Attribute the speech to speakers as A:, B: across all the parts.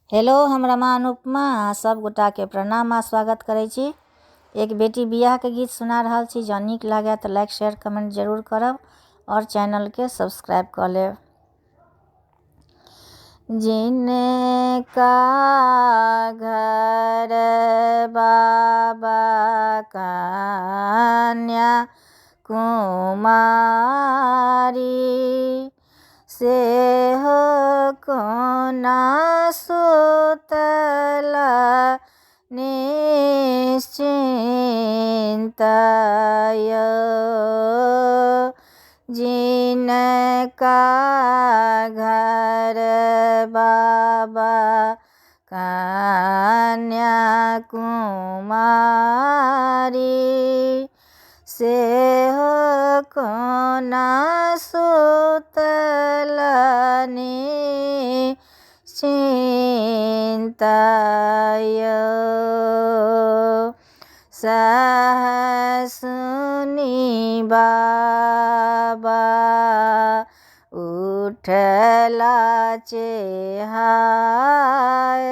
A: Hello, हम रमा अनुपमा सब गोटा के प्रणाम आ स्वागत करै छी। एक बेटी बियाह के गीत सुना रहल छी। जँ नीक लागे तो लाइक शेयर कमेंट जरूर करब और चैनल के सब्सक्राइब कर लेब। जिनका घर बाबा कन्या कुमारी से हो कोना सुतल निश्चिंत यो। जिनका घर बाबा कन्या कुमारी से हो कोना सुतल निश्चिंत यो। सहसुनी बाबा उठला चेहाय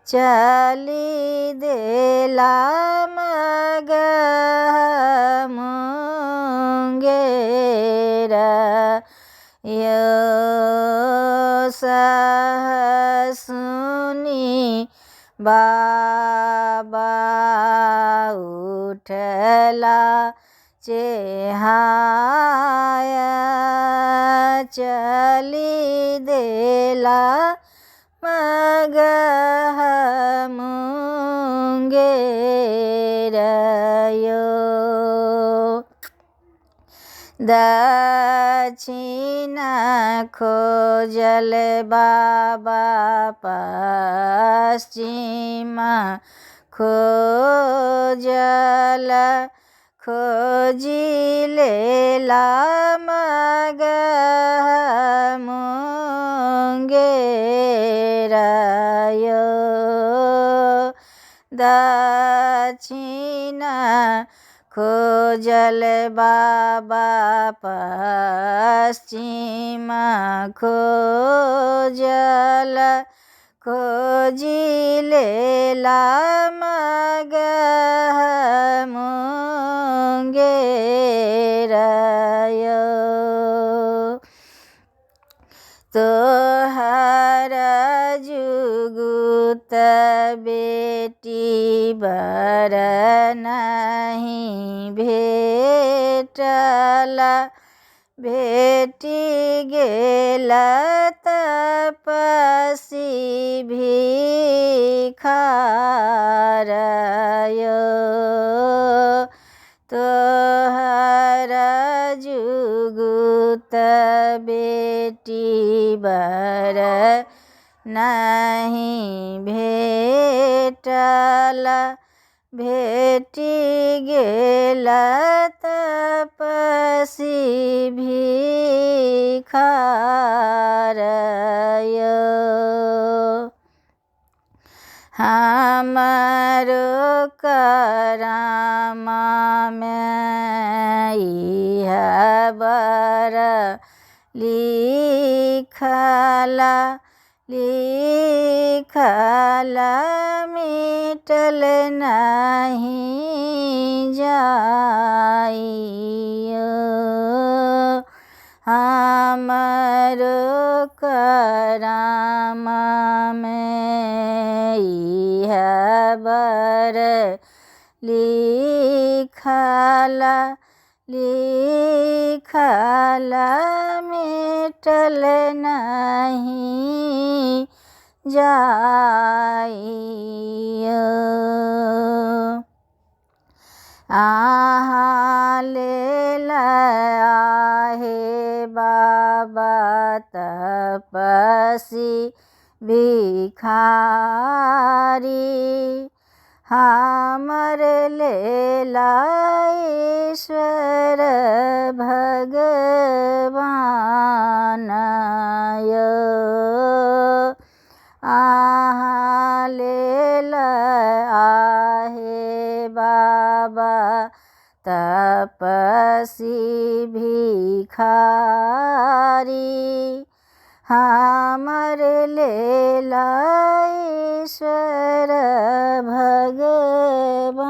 A: चली देला मगह मुंगेर यो। सहसुनी बाबा उठला चेहाय चली देला मगह मुंगेर यो। दक्षिण खोजल बाबा पश्चिम खोजल खोजी लेला मगह मुंगेर यो। दक्षिण खोजल बाबा पश्चिम खोजल खोजी लेला मगह मुंगेर यो। तोहर जुगुत बेटी बर नहीं भेटल भेटी गेल तपसी भिखार यो। तोहर जुगुत बेटी बर नहीं भेटल भेटी गेल तपसी भिखार यो। हमरो करामा में इह बर लिखल मिटल नहीं जाइयो। हमरो करामा में इह बर लिखल मिटल नहीं जाइयो। आहा लेल आहे बाबा तपसी भिखारी हमर लेला ईश्वर भगवान यो। आहा लेल आहे बाबा तपसी भिखारी हमर ले ईश्वर भगवानाय।